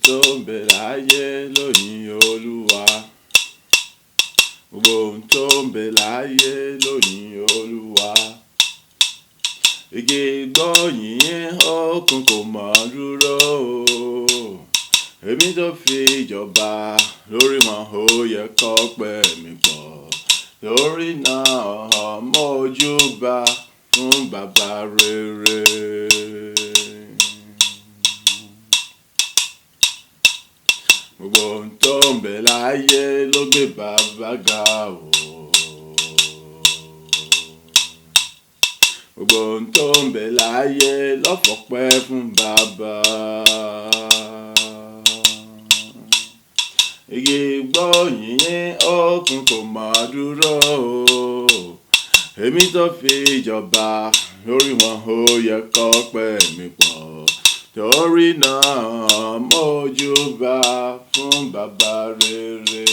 tó ń bẹ láyé lóyìn Olúwa. Gbogbo ohun tó ń bẹ láyé lóyìn Olúwa. Igi gbọ́yìn òkun kò mọ̀ dúró. Èmi tó fi ìjọba lórí wọn ó yẹ kó pẹ́ mi pọ̀. Lórí náà mójúbà fún bàbá rere. Gbogbo ohun tó ń bẹ láyé ló gbé bàbá ga o. Gbogbo ohun tó ń bẹ láyé ló fọpẹ́ fún bàbá. Igi gbọ́yìn òkun kò mọ̀ dúró. Èmi tó fi ìjọba lórí wọn ó yẹ kó pẹ́ mi pọ̀. Torí náà mójúbà fún bàbá rere.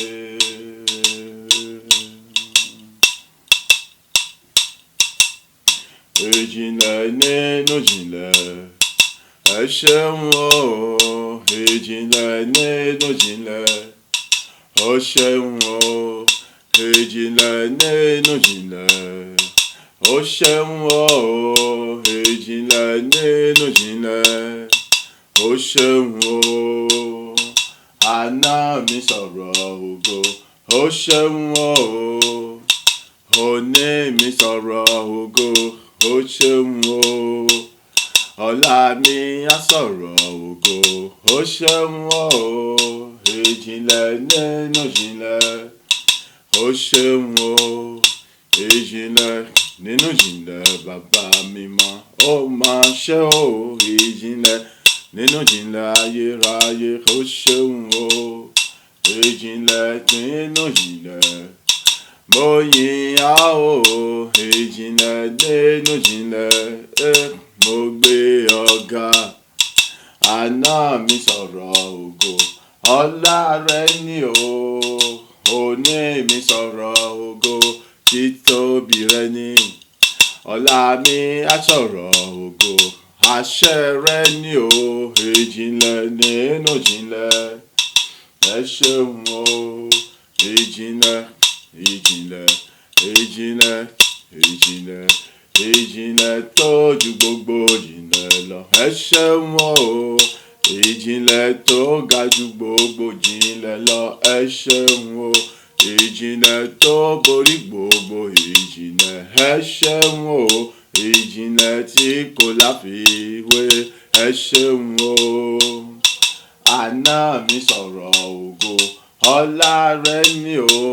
Ìjìnlẹ̀ nínú ìjìnlẹ̀, ẹ ṣeun o. Ìjìnlẹ̀ nínú ìjìnlẹ̀, ó ṣeun o. Ìjìnlẹ̀ nínú ìjìnlẹ̀, ó ṣeun o. Ìjìnlẹ̀ nínú ìjìnlẹ̀, ó ṣeun o. Àná mi sọ̀rọ̀ ògo, ó ṣeun o. Òní mi sọ̀rọ̀ ògo, ó ṣeun o. Ọ̀la mi á sọ̀rọ̀ ògo, ó ṣeun o. Ìjìnlẹ̀ nínú ìjìnlẹ̀, ó ṣeun o. Ìjìnlẹ̀ nínú ìjìnlẹ̀, bàbá mímọ́ ó máa ṣe o. Ìjìnlẹ̀ nínú ìjìnlẹ̀, ayérayé ó ṣeun o. Ìjìnlẹ̀ nínú ìjìnlẹ̀, mo yìn ọ́ o. Ìjìnlẹ̀ nínú ìjìnlẹ̀, mo gbé ọ ga. Àná mi sọ̀rọ̀ ògo, ọlá rẹ ni o. Òní mi sọ̀rọ̀ ògo, títóbi rẹ ni. Ọ̀la mi á sọ̀rọ̀ ògo, àṣẹ rẹ ni o. Ìjìnlẹ̀ nínú ìjìnlẹ̀, ẹ ṣeun o. Ìjìnlẹ̀, ìjìnlẹ̀, ìjìnlẹ̀, ìjìnlẹ̀, ìjìnlẹ̀ tó ju gbogbo ìjìnlẹ̀ lọ, ẹ ṣeun o. Ìjìnlẹ̀ tó ga ju gbogbo ìjìnlẹ̀ lọ, ẹ ṣeun o. Ìjìnlẹ̀ tó borí gbogbo ìjìnlẹ̀, ẹ ṣeun o. Ìjìnlẹ̀ tí kò láfiwé, ẹ ṣeun o. Àná mi sọ̀rọ̀ ògo, ọlá rẹ ni o.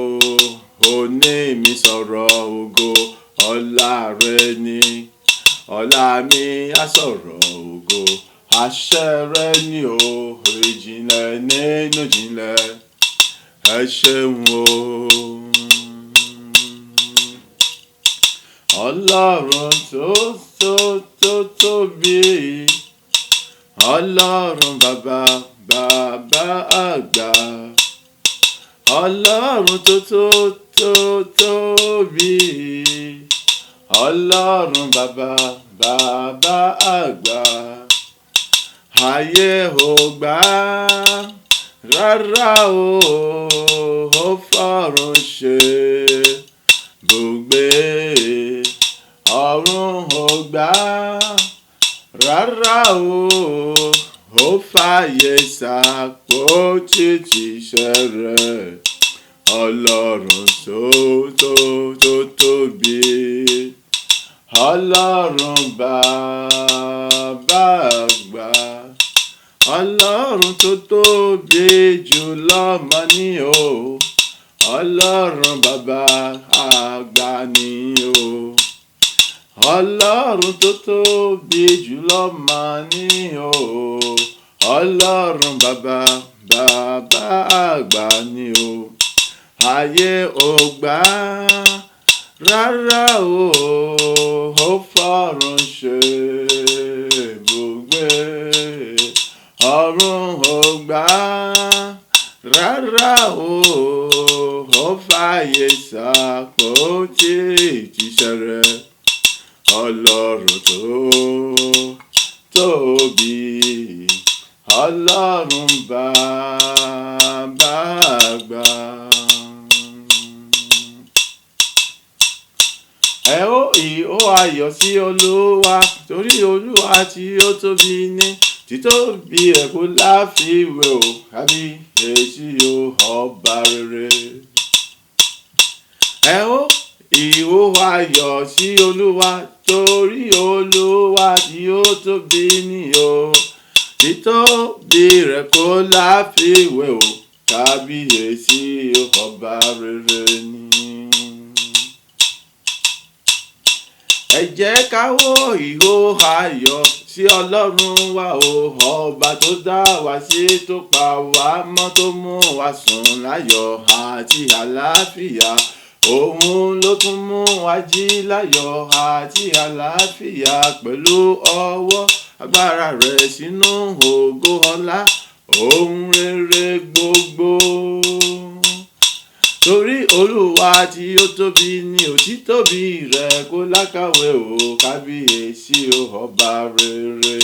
Òní mi sọ̀rọ̀ ògo, ọlá rẹ ni. Ọ̀la mi á sọ̀rọ̀ ògo, àṣẹ rẹ ni o. Ìjìnlẹ̀ nínú ìjìnlẹ̀, ẹ ṣeun o. Ọlọ́run tó tóbi, Ọlọ́run bàbá àgbà. Ọlọ́run tó tóbi, Ọlọ́run bàbá àgbà. Ayé ò gbà rárá o, ó fọ̀run ṣe bùgbé. Ọ̀run ò gbà rárá o, ó fàyè ṣàpótí tìṣẹ́ rẹ̀. Ọlọ́run tó tóbi, Ọlọ́run bàbá àgbà. Ọlọ́run tó tóbi jùlọ mà ní o. Ọlọ́run bàbá àgbà ní o. Ọlọ́run tó tóbi jùlọ mà ní o. Ọlọ́run bàbá àgbà ní o. Ayé ò gbà rárá o, ó fọ̀run ṣe bùgbé. Ọ̀run ò gbà rárá o, ó fàyè ṣàpótí ìtìsẹ̀ rẹ̀. Ọlọ́run tó tóbi, Ọlọ́run bàbá àgbà. Ẹ ó ìhó ayọ̀ sí Olúwa, torí Olúwa tí ó tóbi ní títóbi rẹ̀ kò láfiwé o, kábíyèsí o ọba rere. Ẹ ó ìhó ayọ̀ sí Olúwa, torí Olúwa tí ó tóbi ní o, títóbi rẹ̀ kò láfiwé o, kábíyèsí o ọba rere ni. Ẹ jẹ́ ká wó ìhó ayọ̀ sí Ọlọ́run wa o, ọba tó dá wa sí, tó pa wá mọ́, tó mú wa sùn láyọ̀ àti àlàáfíà. Òun ló tún mú wa jí láyọ̀ àti àlàáfíà, pẹ̀lú ọwọ́ agbára rẹ̀ sínú ògo ọlá ohun rere gbogbo. Torí Olúwa tí ó tóbi ní òtítóbi rẹ̀ kò lákàwé o, kábíyèsí o ọba rere.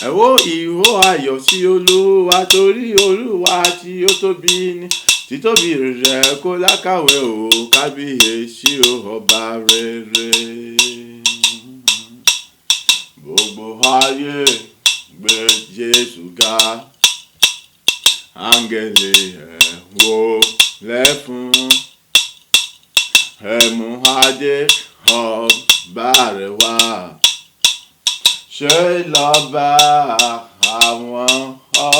Ẹ wó ìhó ayọ̀ sí Olúwa, torí Olúwa tí ó tóbi ní títóbi rẹ̀ kò lákàwé o, kábíyèsí o ọba rere. Gbogbo ayé gbé Jésù ga, áńgẹ́lì ẹ wólẹ̀ fún, ẹ mú adé ọba rẹ̀ wá, ṣe lọ́ba àwọn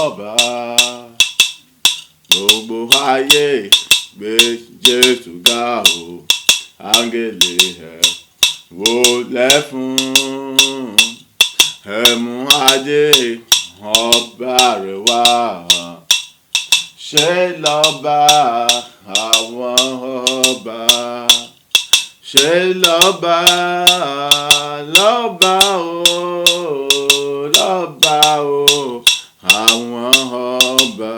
ọba. Gbogbo ayé gbé Jésù ga o, áńgẹ́lì ẹ wólẹ̀ fún, ẹ mú adé ọba rẹ̀ wá, ṣe lọ́ba àwọn ọba. Ṣe lọ́ba lọ́ba o, lọ́ba o àwọn ọba.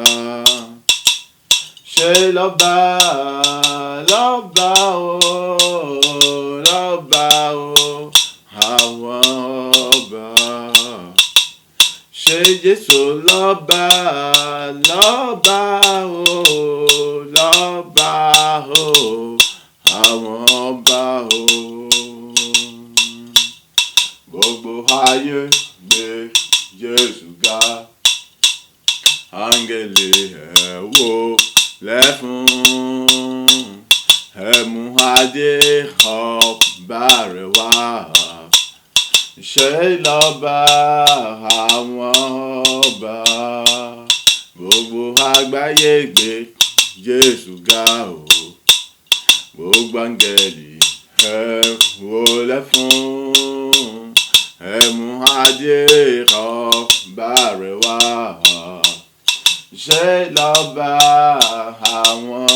Ṣe lọ́ba lọ́ba o, lọ́ba o àwọn ọba. Ṣe Jésù lọ́ba lọ́ba o, lọ́ba o àwọn ọba o. Gbogbo ayé gbé Jésù ga, áńgẹ́lì ẹ wólẹ̀ fún, ẹ mú adé ọba rẹ̀ wá, ṣe lọ́ba àwọn ọba. Gbogbo àgbáyé gbé Jésù ga o, gbogbo áńgẹ́lì ẹ wólẹ̀ fún, ẹ mú adé ọba rẹ̀ wá, ṣe lọ́ba àwọn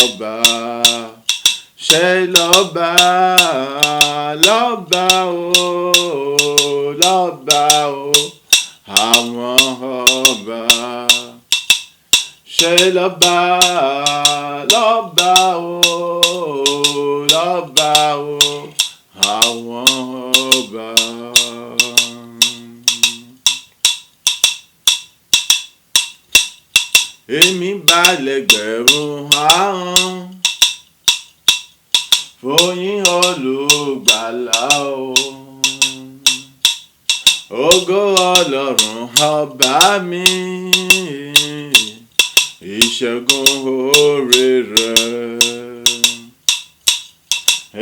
ọba. Ṣe lọ́ba lọ́ba o, lọ́ba o àwọn ọba. Ṣe lọ́ba lọ́ba o, lọ́ba o àwọn ọba. Èmi bá lẹ́gbẹ̀rún ahọ́n fòyìn olùgbàlà o, ògo Ọlọ́run ọba mi, ìṣẹ́gun oore rẹ̀.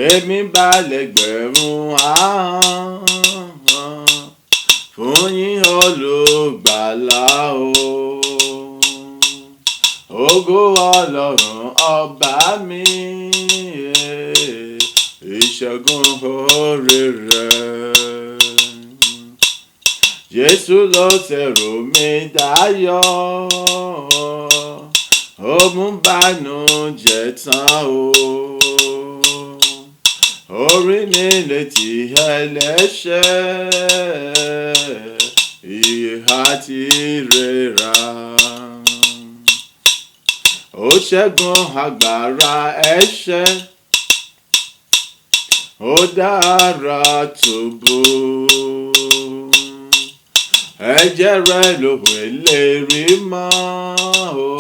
Èmi bá lẹ́gbẹ̀rún ahọ́n fòyìn olùgbàlà o, ògo Ọlọ́run ọba mi, ìṣẹ́gun oore rẹ̀. Jésù ló ṣẹ̀rù mi dayọ̀, ó mú bànújẹ́ tán o, orí mi létí ẹlẹ́ṣẹ̀, ìyè àti ìrera. Ó ṣẹ́gun agbára ẹ̀ṣẹ̀, ó dára túbú, ẹ̀jẹ̀ rẹ̀ ló ìlérí mọ́ o,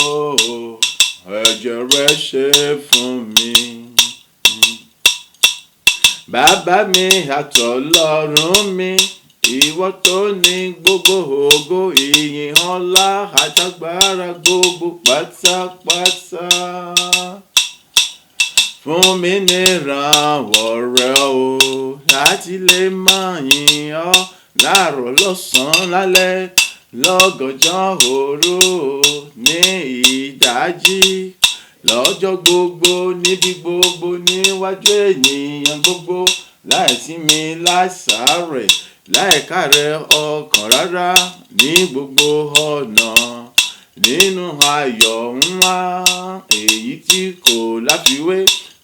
ẹ̀jẹ̀ rẹ̀ ṣe fún mi. Bàbá mi àtọlọ́run mi, ìwọ tó ní gbogbo ògo, ìyìn, ọlá àtagbára gbogbo pátápátá. Fún mi ní ìrànwọ́ rẹ o, láti lè máa yìn ọ́ láàárọ̀ lọ́sàn-án lálẹ́ lọ́gànjọ́ òru ní ìdájí lọ́jọ́ gbogbo níbi gbogbo níwájú ènìyàn gbogbo láìsinmi láìsàárẹ̀ láìkárẹ̀ ọkàn rárá ní gbogbo ọ̀nà nínú ayọ̀ ńlá èyí tí kò láfiwé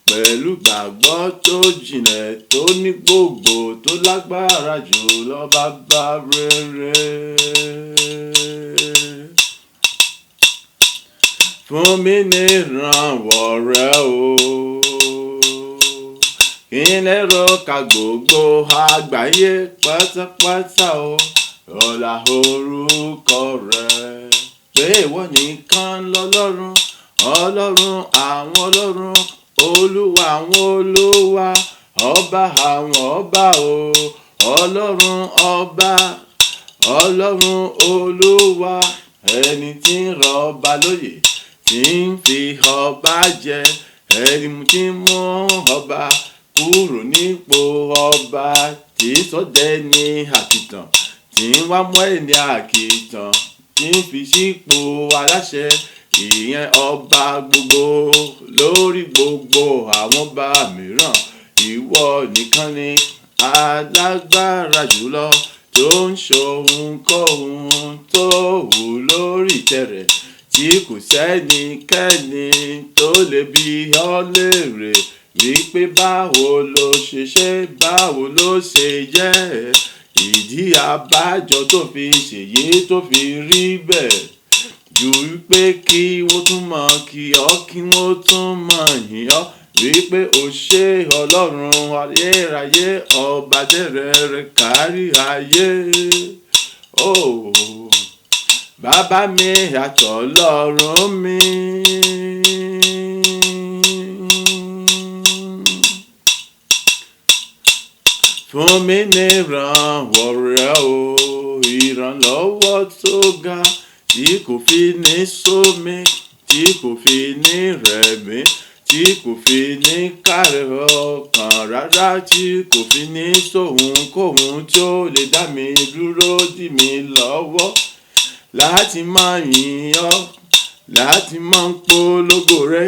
pẹ̀lú gbàgbọ́ tó jinlẹ̀ tó ní gbogbo tó lágbára jù lọ bàbá rere. Fún mi ní ìrànwọ́ rẹ o, kí n lè rọ́ka gbogbo àgbáyé pátápátá o, ọlá orúkọ rẹ. Pé ìwọ nìkan lọ́lọ́run, ọlọ́run àwọn ọlọ́run, olúwa àwọn olúwa, ọba àwọn ọba o, ọlọ́run ọba, ọlọ́run olúwa, ẹni tí ń rọ ọba lóyè, tí ń fi ọba jẹ, ẹni tí ń mú ọba kúrò nípò ọba, tí sọdẹ ní àkìtàn, tí ń wá mọ́ ẹni àkìtàn, tí ń fi sípò aláṣẹ, ìyẹn ọba gbogbo lórí gbogbo àwọn ọba mìíràn. Ìwọ nìkan ni alágbára jùlọ tó ń ṣohunkóhun tó wù lórí ìtẹ́ rẹ̀, tí kò sẹ́nikẹ́ni tó lè bi ọ́ léèrè wípé báwo ló ṣe ṣe, báwo ló ṣe jẹ́, ìdí abájọ tó fi ṣèyí tó fi rí bẹ́ẹ̀, ju wípé kí wọ́n tún mọ̀ kí ọ́, kí wọ́n tún mọ̀ yìn ọ́ wípé o ṣé ọlọ́run ayérayé, ọba tẹ́rẹ̀ẹ́rẹ́ kárí ayé. Oh, bàbá mi àtọlọ́run mi. Fún mi ní ìrànwọ́ rẹ o, ìrànlọ́wọ́ tó ga, tí kò fi ní sómi, tí kò fi ní rẹ̀mí, tí kò fi ní kárẹ̀ ọkàn rárá, tí kò fi ní sóhunkóhun tí ó lè dá mi dúró dì mí lọ́wọ́ láti máa yìn ọ́, láti máa polongo rẹ,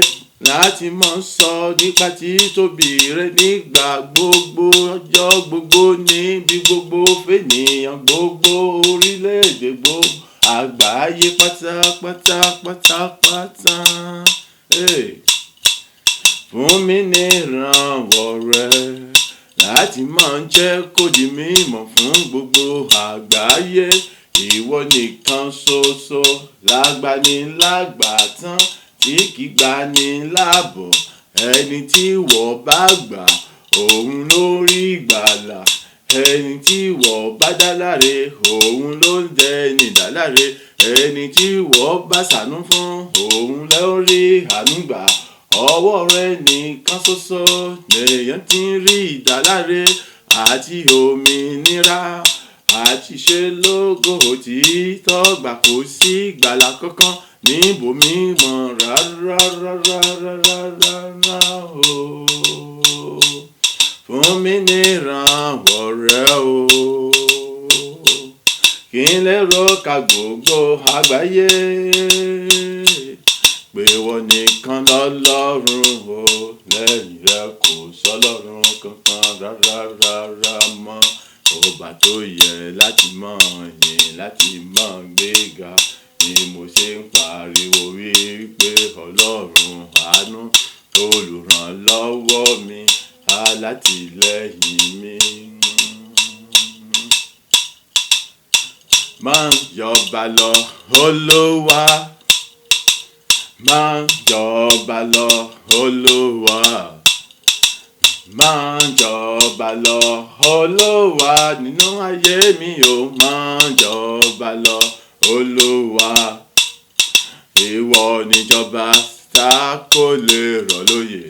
láti máa sọ nípa títóbi rẹ nígbà gbogbo, ọjọ́ gbogbo, níbi gbogbo, fènìyàn gbogbo, orílẹ̀-èdè gbogbo, àgbáyé pátápátá pátápátá. Fún mi ní ìrànwọ́ rẹ láti máa jẹ́ kó di mímọ̀ fún gbogbo àgbáyé. Ìwọ nìkan ṣoṣo lágbanilágbàtán, tí kì í gbani láàbọ̀, ẹni tí wọ́n bá gbà òun ló rí ìgbàlà, ẹni tí wọ́n bá dá láre òun ló ń dẹni dá láre, ẹni tí wọ́n bá ṣàánú fún òun ló rí àánú gbà. Ọwọ́ rẹ nìkan ṣoṣo lèèyàn ti ń rí ìdáláre àti òmìnira, àti ṣe lógo òtítọ́, gbà kò sí ìgbàlà kankan níbòmímọ́ rárá o. Fún mi ní ìrànwọ́ rẹ o, kí n lè rọ́ka gbogbo àgbáyé pé wọ́n nìkan lọ́lọ́run o, lẹ́yìn rẹ kò sọ́lọ́run kankan rárá mọ́. Ọba tó yẹ láti mọ̀ yìn, láti mọ̀ gbéga, ni mo ṣe ń pariwo wípé ọlọ́run àánú, olùrànlọ́wọ́ mi, alátìlẹ́yìn mi. Máa jọba lọ Olúwa, máa jọba lọ Olúwa, máa jọba lọ Olúwa nínú ayé mi ó máa jọba lọ Olúwa. Ìwọ níjọba tá kò lè rọ̀ lóyè,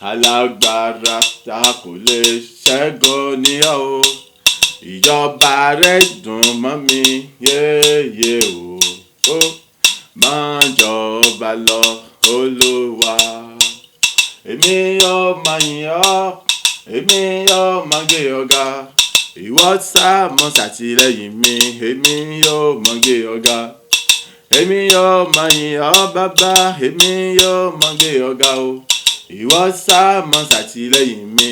alágbára tá kò lè ṣẹ́gun níyà o. Ìjọba rẹ dùn mọ́ mi yéye o. Máa jọba lọ Olúwa. Èmi yóò máa yìn ọ́, èmi yóò máa gbé ọ ga. Ìwọ sá mọ́ ṣàtìlẹ́yìn mi, èmi yóò máa gbé ọ ga. Èmi yóò máa yìn ọ́ bàbá, èmi yóò máa gbé ọ ga o. Ìwọ sá mọ́ ṣàtìlẹ́yìn mi.